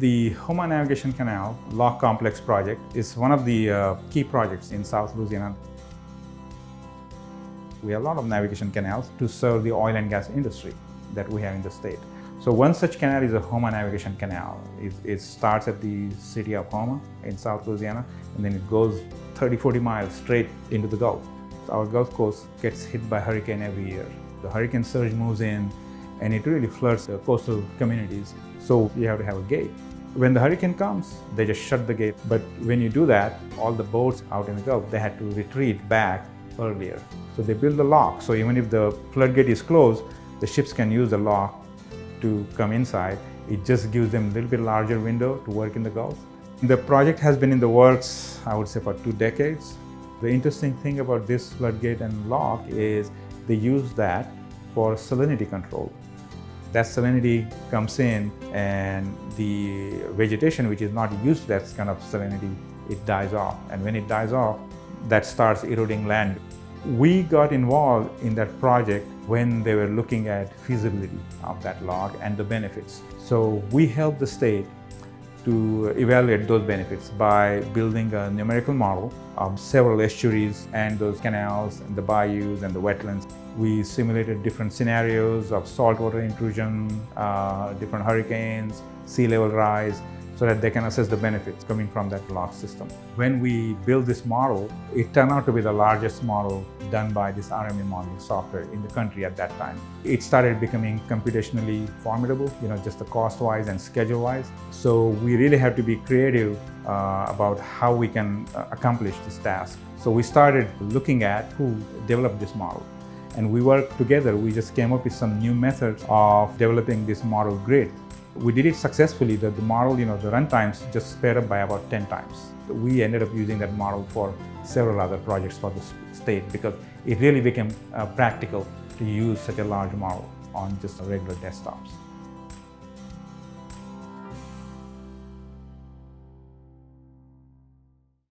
The Houma Navigation Canal Lock Complex project is one of the key projects in South Louisiana. We have a lot of navigation canals to serve the oil and gas industry that we have in the state. So one such canal is a Houma Navigation Canal. It starts at the city of Houma in South Louisiana, and then it goes 30-40 miles straight into the Gulf. Our Gulf Coast gets hit by hurricane every year. The hurricane surge moves in, and it really floods the coastal communities. So you have to have a gate. When the hurricane comes, they just shut the gate. But when you do that, all the boats out in the Gulf, they had to retreat back earlier. So they build a lock. So even if the floodgate is closed, the ships can use the lock to come inside. It just gives them a little bit larger window to work in the Gulf. The project has been in the works, I would say, for 2 decades. The interesting thing about this floodgate and lock is they use that for salinity control. That salinity comes in, and the vegetation which is not used to that kind of salinity, it dies off. And when it dies off, that starts eroding land. We got involved in that project when they were looking at feasibility of that lock and the benefits. So we helped the state to evaluate those benefits by building a numerical model of several estuaries and those canals and the bayous and the wetlands. We simulated different scenarios of saltwater intrusion, different hurricanes, sea level rise, so that they can assess the benefits coming from that lock system. When we built this model, it turned out to be the largest model done by this RMA modeling software in the country at that time. It started becoming computationally formidable, just the cost-wise and schedule-wise. So we really have to be creative about how we can accomplish this task. So we started looking at who developed this model. And we worked together. We just came up with some new methods of developing this model grid. We did it successfully. The model, the run times just sped up by about 10 times. We ended up using that model for several other projects for the state because it really became practical to use such a large model on just regular desktops.